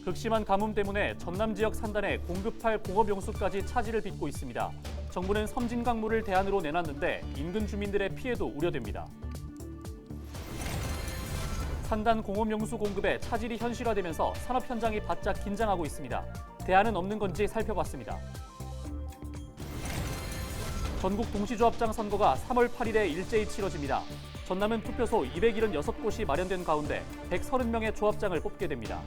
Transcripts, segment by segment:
극심한 가뭄 때문에 전남 지역 산단에 공급할 공업용수까지 차질을 빚고 있습니다. 정부는 섬진강물을 대안으로 내놨는데 인근 주민들의 피해도 우려됩니다. 산단 공업용수 공급에 차질이 현실화되면서 산업 현장이 바짝 긴장하고 있습니다. 대안은 없는 건지 살펴봤습니다. 전국 동시조합장 선거가 3월 8일에 일제히 치러집니다. 전남은 투표소 276곳이 마련된 가운데 130명의 조합장을 뽑게 됩니다.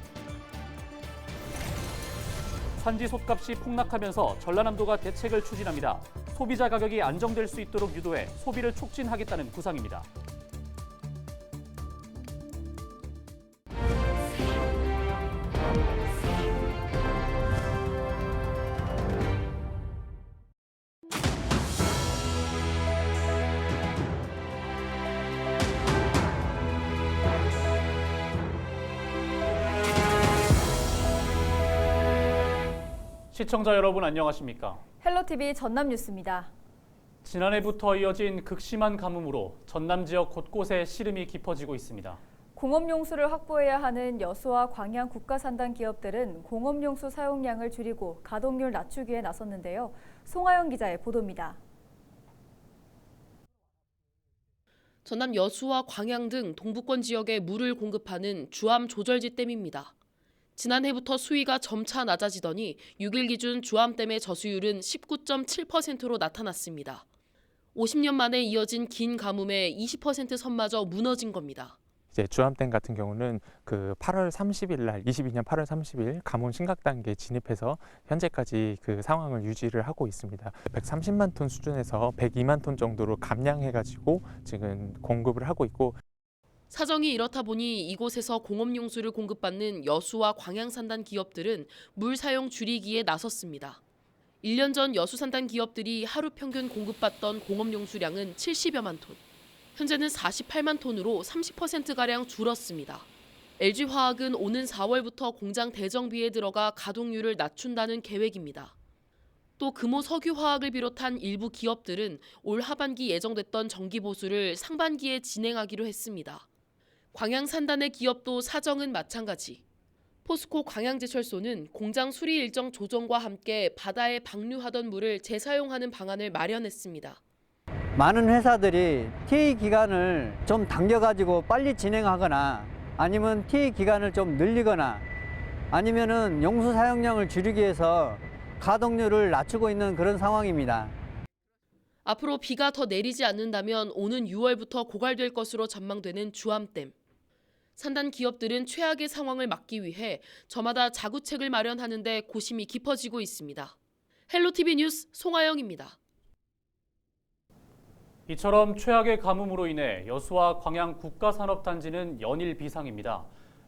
산지 솥값이 폭락하면서 전라남도가 대책을 추진합니다. 소비자 가격이 안정될 수 있도록 유도해 소비를 촉진하겠다는 구상입니다. 시청자 여러분 안녕하십니까? 헬로티비 전남 뉴스입니다. 지난해부터 이어진 극심한 가뭄으로 전남 지역 곳곳에 시름이 깊어지고 있습니다. 공업용수를 확보해야 하는 여수와 광양 국가산단 기업들은 공업용수 사용량을 줄이고 가동률 낮추기에 나섰는데요. 송하영 기자의 보도입니다. 전남 여수와 광양 등 동부권 지역에 물을 공급하는 주암 조절지 댐입니다. 지난해부터 수위가 점차 낮아지더니 6일 기준 주암댐의 저수율은 19.7%로 나타났습니다. 50년 만에 이어진 긴 가뭄에 20% 선마저 무너진 겁니다. 이제 주암댐 같은 경우는 그 8월 30일 날 22년 8월 30일 가뭄 심각 단계에 진입해서 현재까지 그 상황을 유지를 하고 있습니다. 130만 톤 수준에서 102만 톤 정도로 감량해 가지고 지금 공급을 하고 있고, 사정이 이렇다 보니 이곳에서 공업용수를 공급받는 여수와 광양산단 기업들은 물 사용 줄이기에 나섰습니다. 1년 전 여수산단 기업들이 하루 평균 공급받던 공업용수량은 70여만 톤. 현재는 48만 톤으로 30%가량 줄었습니다. LG화학은 오는 4월부터 공장 대정비에 들어가 가동률을 낮춘다는 계획입니다. 또 금호 석유화학을 비롯한 일부 기업들은 올 하반기 예정됐던 정기 보수를 상반기에 진행하기로 했습니다. 광양산단의 기업도 사정은 마찬가지. 포스코 광양제철소는 공장 수리 일정 조정과 함께 바다에 방류하던 물을 재사용하는 방안을 마련했습니다. 많은 회사들이 TA 기간을 좀 당겨가지고 빨리 진행하거나 아니면 TA 기간을 좀 늘리거나 아니면은 용수 사용량을 줄이기 위해서 가동률을 낮추고 있는 그런 상황입니다. 앞으로 비가 더 내리지 않는다면 오는 6월부터 고갈될 것으로 전망되는 주암댐. 산단 기업들은 최악의 상황을 막기 위해 저마다 자구책을 마련하는 데 고심이 깊어지고 있습니다. 헬로티비 뉴스 송하영입니다. 이처럼 최악의 가뭄으로 인해 여수와 광양 국가산업단지는 연일 비상입니다.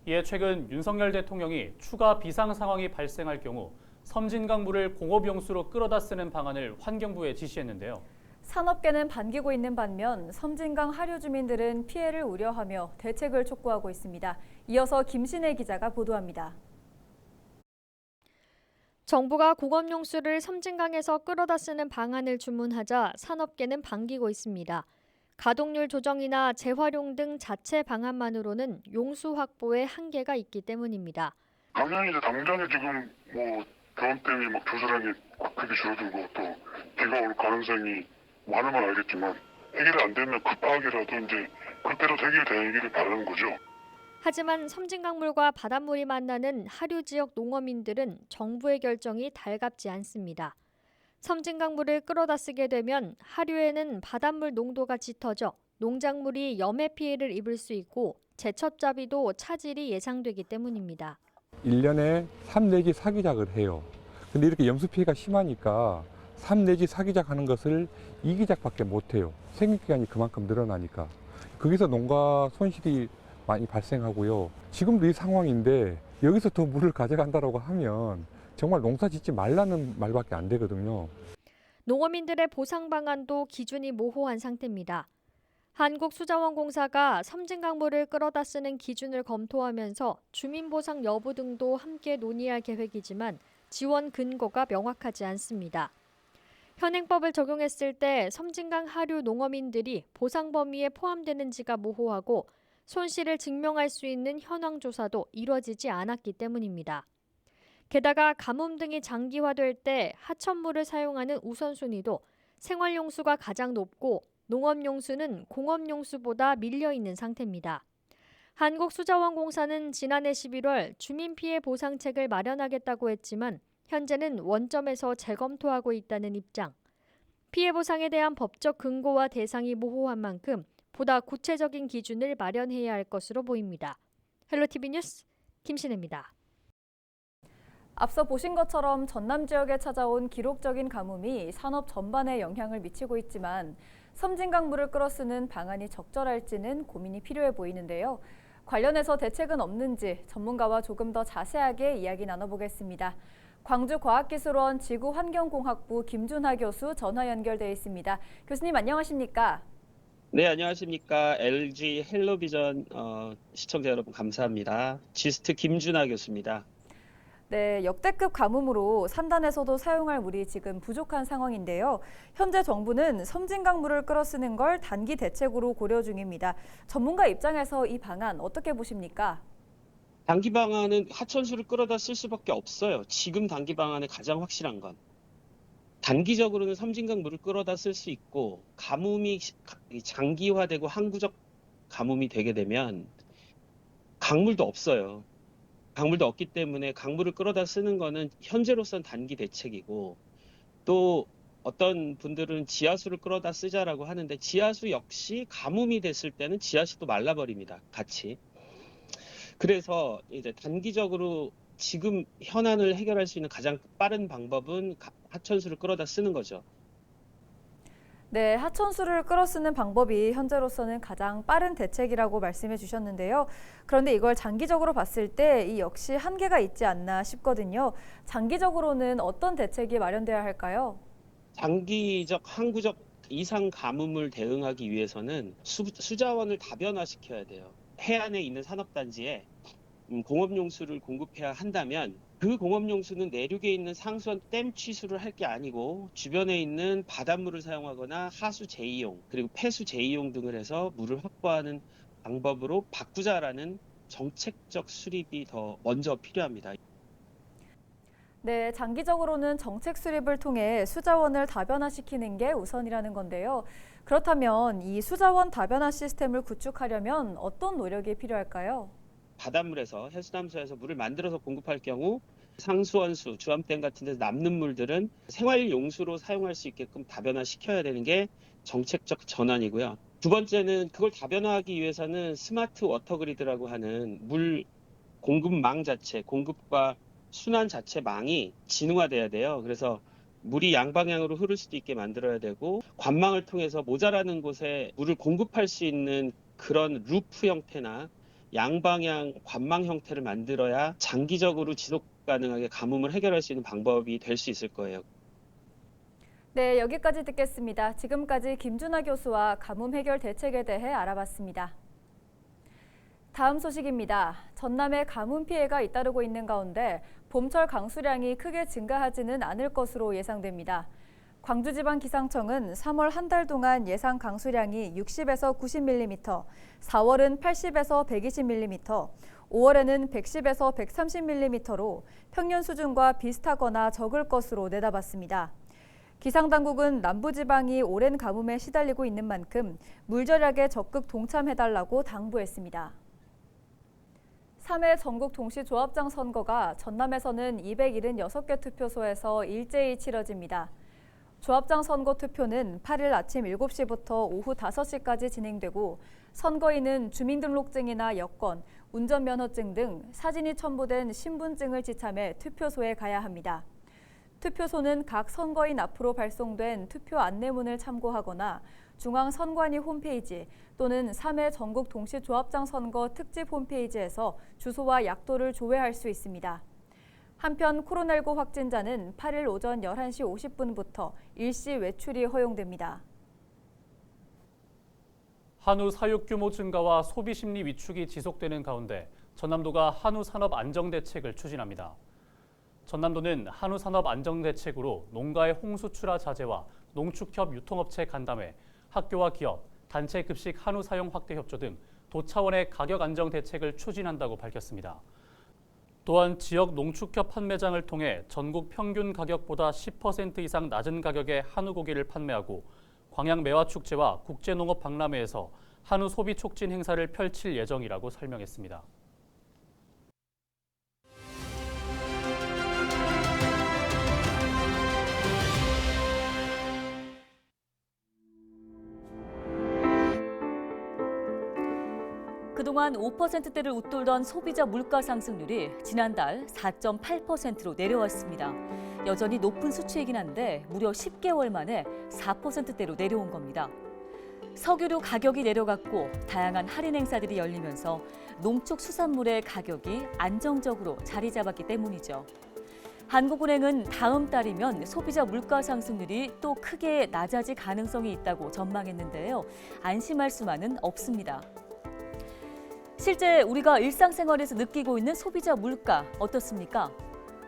이에 최근 윤석열 대통령이 추가 비상 상황이 발생할 경우 섬진강물을 공업용수로 끌어다 쓰는 방안을 환경부에 지시했는데요. 산업계는 반기고 있는 반면 섬진강 하류 주민들은 피해를 우려하며 대책을 촉구하고 있습니다. 이어서 김신혜 기자가 보도합니다. 정부가 공업용수를 섬진강에서 끌어다 쓰는 방안을 주문하자 산업계는 반기고 있습니다. 가동률 조정이나 재활용 등 자체 방안만으로는 용수 확보에 한계가 있기 때문입니다. 당연히 당장에 지금 다음 때문에 조사량이 크게 줄어들고 또 비가 올 가능성이 많으면 알겠지만 해결이 안 되면 급하게라도 이제 그때로 해결되기를 바라는 거죠. 하지만 섬진강물과 바닷물이 만나는 하류 지역 농어민들은 정부의 결정이 달갑지 않습니다. 섬진강물을 끌어다 쓰게 되면 하류에는 바닷물 농도가 짙어져 농작물이 염해 피해를 입을 수 있고 제첩잡이도 차질이 예상되기 때문입니다. 1년에 3 내지 4기작을 해요. 근데 이렇게 염수 피해가 심하니까 3 내지 4기작 하는 것을 2기작밖에 못해요. 생육기간이 그만큼 늘어나니까. 거기서 농가 손실이 많이 발생하고요. 지금도 이 상황인데 여기서 더 물을 가져간다고 하면 정말 농사 짓지 말라는 말밖에 안 되거든요. 농어민들의 보상 방안도 기준이 모호한 상태입니다. 한국수자원공사가 섬진강물을 끌어다 쓰는 기준을 검토하면서 주민보상 여부 등도 함께 논의할 계획이지만 지원 근거가 명확하지 않습니다. 현행법을 적용했을 때 섬진강 하류 농어민들이 보상 범위에 포함되는지가 모호하고 손실을 증명할 수 있는 현황 조사도 이뤄지지 않았기 때문입니다. 게다가 가뭄 등이 장기화될 때 하천물을 사용하는 우선순위도 생활용수가 가장 높고 농업용수는 공업용수보다 밀려 있는 상태입니다. 한국수자원공사는 지난해 11월 주민피해 보상책을 마련하겠다고 했지만 현재는 원점에서 재검토하고 있다는 입장. 피해 보상에 대한 법적 근거와 대상이 모호한 만큼 보다 구체적인 기준을 마련해야 할 것으로 보입니다. 헬로티비 뉴스 김신혜입니다. 앞서 보신 것처럼 전남 지역에 찾아온 기록적인 가뭄이 산업 전반에 영향을 미치고 있지만 섬진강물을 끌어쓰는 방안이 적절할지는 고민이 필요해 보이는데요. 관련해서 대책은 없는지 전문가와 조금 더 자세하게 이야기 나눠보겠습니다. 광주과학기술원 지구환경공학부 김준하 교수 전화 연결돼 있습니다. 교수님 안녕하십니까? 네, 안녕하십니까. LG 헬로비전 시청자 여러분 감사합니다. 지스트 김준하 교수입니다. 네, 역대급 가뭄으로 산단에서도 사용할 물이 지금 부족한 상황인데요. 현재 정부는 섬진강물을 끌어쓰는 걸 단기 대책으로 고려 중입니다. 전문가 입장에서 이 방안 어떻게 보십니까? 단기 방안은 하천수를 끌어다 쓸 수밖에 없어요. 지금 단기 방안의 가장 확실한 건. 단기적으로는 섬진강 물을 끌어다 쓸 수 있고 가뭄이 장기화되고 항구적 가뭄이 되게 되면 강물도 없어요. 강물도 없기 때문에 강물을 끌어다 쓰는 거는 현재로선 단기 대책이고 또 어떤 분들은 지하수를 끌어다 쓰자라고 하는데 지하수 역시 가뭄이 됐을 때는 지하수도 말라버립니다. 같이. 그래서 이제 단기적으로 지금 현안을 해결할 수 있는 가장 빠른 방법은 하천수를 끌어다 쓰는 거죠. 네, 하천수를 끌어쓰는 방법이 현재로서는 가장 빠른 대책이라고 말씀해 주셨는데요. 그런데 이걸 장기적으로 봤을 때 이 역시 한계가 있지 않나 싶거든요. 장기적으로는 어떤 대책이 마련돼야 할까요? 장기적 항구적 이상 가뭄을 대응하기 위해서는 수자원을 다변화시켜야 돼요. 해안에 있는 산업단지에 공업용수를 공급해야 한다면 그 공업용수는 내륙에 있는 상수원 댐 취수를 할 게 아니고 주변에 있는 바닷물을 사용하거나 하수 재이용 그리고 폐수 재이용 등을 해서 물을 확보하는 방법으로 바꾸자라는 정책적 수립이 더 먼저 필요합니다. 네, 장기적으로는 정책 수립을 통해 수자원을 다변화시키는 게 우선이라는 건데요. 그렇다면 이 수자원 다변화 시스템을 구축하려면 어떤 노력이 필요할까요? 바닷물에서 해수담수에서 물을 만들어서 공급할 경우 상수원수, 주암댐 같은 데서 남는 물들은 생활용수로 사용할 수 있게끔 다변화시켜야 되는 게 정책적 전환이고요. 두 번째는 그걸 다변화하기 위해서는 스마트 워터그리드라고 하는 물 공급망 자체, 공급과 순환 자체 망이 진화돼야 돼요. 그래서 물이 양방향으로 흐를 수도 있게 만들어야 되고 관망을 통해서 모자라는 곳에 물을 공급할 수 있는 그런 루프 형태나 양방향 관망 형태를 만들어야 장기적으로 지속 가능하게 가뭄을 해결할 수 있는 방법이 될 수 있을 거예요. 네, 여기까지 듣겠습니다. 지금까지 김준하 교수와 가뭄 해결 대책에 대해 알아봤습니다. 다음 소식입니다. 전남에 가뭄 피해가 잇따르고 있는 가운데 봄철 강수량이 크게 증가하지는 않을 것으로 예상됩니다. 광주지방기상청은 3월 한 달 동안 예상 강수량이 60에서 90mm, 4월은 80에서 120mm, 5월에는 110에서 130mm로 평년 수준과 비슷하거나 적을 것으로 내다봤습니다. 기상당국은 남부지방이 오랜 가뭄에 시달리고 있는 만큼 물절약에 적극 동참해달라고 당부했습니다. 3회 전국 동시조합장 선거가 전남에서는 276개 투표소에서 일제히 치러집니다. 조합장 선거 투표는 8일 아침 7시부터 오후 5시까지 진행되고 선거인은 주민등록증이나 여권, 운전면허증 등 사진이 첨부된 신분증을 지참해 투표소에 가야 합니다. 투표소는 각 선거인 앞으로 발송된 투표 안내문을 참고하거나 중앙선관위 홈페이지 또는 3회 전국 동시조합장 선거 특집 홈페이지에서 주소와 약도를 조회할 수 있습니다. 한편 코로나19 확진자는 8일 오전 11시 50분부터 일시 외출이 허용됩니다. 한우 사육 규모 증가와 소비 심리 위축이 지속되는 가운데 전남도가 한우 산업 안정 대책을 추진합니다. 전남도는 한우 산업 안정 대책으로 농가의 홍수 출하 자제와 농축협 유통업체 간담회, 학교와 기업, 단체 급식 한우 사용 확대 협조 등 도 차원의 가격 안정 대책을 추진한다고 밝혔습니다. 또한 지역 농축협 판매장을 통해 전국 평균 가격보다 10% 이상 낮은 가격에 한우 고기를 판매하고 광양 매화축제와 국제농업박람회에서 한우 소비 촉진 행사를 펼칠 예정이라고 설명했습니다. 그동안 5%대를 웃돌던 소비자 물가 상승률이 지난달 4.8%로 내려왔습니다. 여전히 높은 수치이긴 한데 무려 10개월 만에 4%대로 내려온 겁니다. 석유류 가격이 내려갔고 다양한 할인 행사들이 열리면서 농축수산물의 가격이 안정적으로 자리 잡았기 때문이죠. 한국은행은 다음 달이면 소비자 물가 상승률이 또 크게 낮아질 가능성이 있다고 전망했는데요. 안심할 수만은 없습니다. 실제 우리가 일상생활에서 느끼고 있는 소비자 물가 어떻습니까?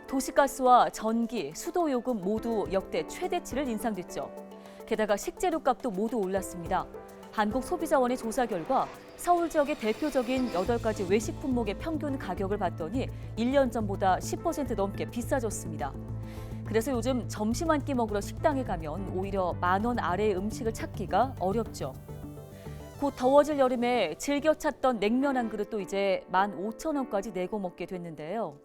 도시가스와 전기, 수도요금 모두 역대 최대치를 인상됐죠. 게다가 식재료 값도 모두 올랐습니다. 한국소비자원의 조사 결과 서울 지역의 대표적인 8가지 외식 품목의 평균 가격을 봤더니 1년 전보다 10% 넘게 비싸졌습니다. 그래서 요즘 점심 한 끼 먹으러 식당에 가면 오히려 10,000원 아래의 음식을 찾기가 어렵죠. 곧 더워질 여름에 즐겨 찾던 냉면 한 그릇도 이제 15,000원까지 내고 먹게 됐는데요.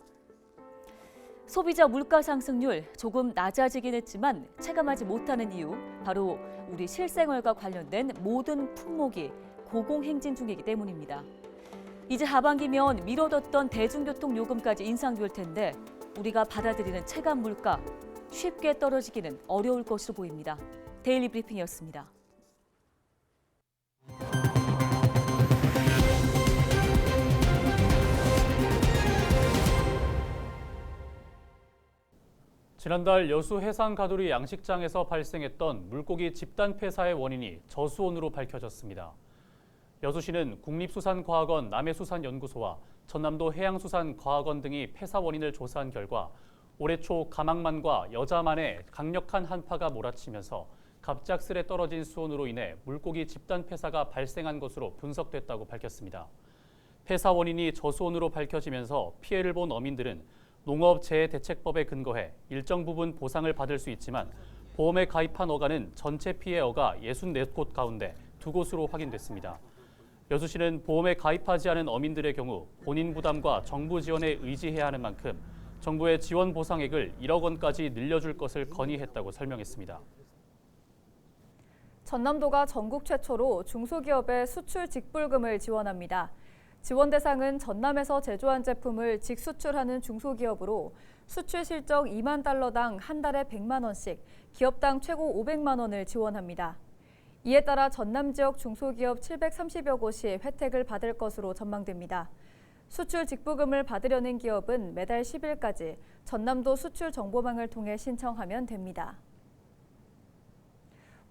소비자 물가 상승률 조금 낮아지긴 했지만 체감하지 못하는 이유, 바로 우리 실생활과 관련된 모든 품목이 고공행진 중이기 때문입니다. 이제 하반기면 미뤄뒀던 대중교통 요금까지 인상될 텐데 우리가 받아들이는 체감 물가 쉽게 떨어지기는 어려울 것으로 보입니다. 데일리 브리핑이었습니다. 지난달 여수 해상가두리 양식장에서 발생했던 물고기 집단 폐사의 원인이 저수온으로 밝혀졌습니다. 여수시는 국립수산과학원 남해수산연구소와 전남도 해양수산과학원 등이 폐사 원인을 조사한 결과 올해 초 가망만과 여자만에 강력한 한파가 몰아치면서 갑작스레 떨어진 수온으로 인해 물고기 집단 폐사가 발생한 것으로 분석됐다고 밝혔습니다. 폐사 원인이 저수온으로 밝혀지면서 피해를 본 어민들은 농업재해대책법에 근거해 일정 부분 보상을 받을 수 있지만 보험에 가입한 어가는 전체 피해 어가 64곳 가운데 2곳으로 확인됐습니다. 여수시는 보험에 가입하지 않은 어민들의 경우 본인 부담과 정부 지원에 의지해야 하는 만큼 정부의 지원 보상액을 1억 원까지 늘려줄 것을 건의했다고 설명했습니다. 전남도가 전국 최초로 중소기업의 수출 직불금을 지원합니다. 지원 대상은 전남에서 제조한 제품을 직수출하는 중소기업으로 수출 실적 2만 달러당 한 달에 100만 원씩, 기업당 최고 500만 원을 지원합니다. 이에 따라 전남 지역 중소기업 730여 곳이 혜택을 받을 것으로 전망됩니다. 수출 직불금을 받으려는 기업은 매달 10일까지 전남도 수출 정보망을 통해 신청하면 됩니다.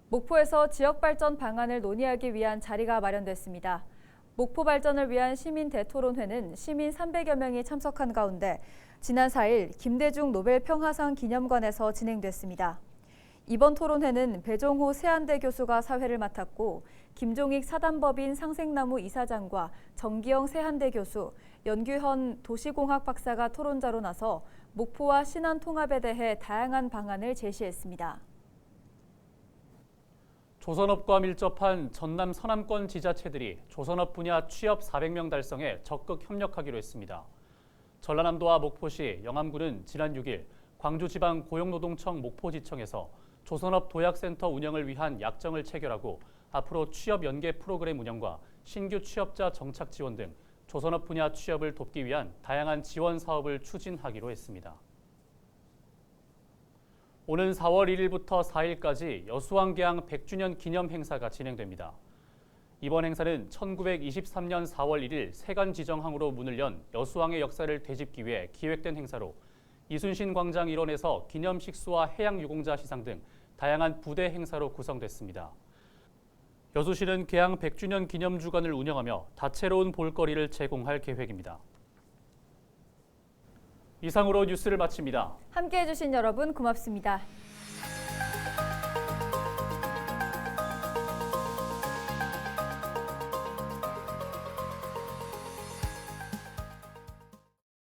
목포에서 지역 발전 방안을 논의하기 위한 자리가 마련됐습니다. 목포 발전을 위한 시민 대토론회는 시민 300여 명이 참석한 가운데 지난 4일 김대중 노벨 평화상 기념관에서 진행됐습니다. 이번 토론회는 배종호 세안대 교수가 사회를 맡았고 김종익 사단법인 상생나무 이사장과 정기영 세안대 교수, 연규현 도시공학 박사가 토론자로 나서 목포와 신안 통합에 대해 다양한 방안을 제시했습니다. 조선업과 밀접한 전남 서남권 지자체들이 조선업 분야 취업 400명 달성에 적극 협력하기로 했습니다. 전라남도와 목포시, 영암군은 지난 6일 광주지방고용노동청 목포지청에서 조선업 도약센터 운영을 위한 약정을 체결하고 앞으로 취업 연계 프로그램 운영과 신규 취업자 정착 지원 등 조선업 분야 취업을 돕기 위한 다양한 지원 사업을 추진하기로 했습니다. 오는 4월 1일부터 4일까지 여수왕개항 100주년 기념 행사가 진행됩니다. 이번 행사는 1923년 4월 1일 세관 지정항으로 문을 연 여수왕의 역사를 되짚기 위해 기획된 행사로 이순신 광장 일원에서 기념 식수와 해양 유공자 시상 등 다양한 부대 행사로 구성됐습니다. 여수시는 개항 100주년 기념 주간을 운영하며 다채로운 볼거리를 제공할 계획입니다. 이상으로 뉴스를 마칩니다. 함께해 주신 여러분 고맙습니다.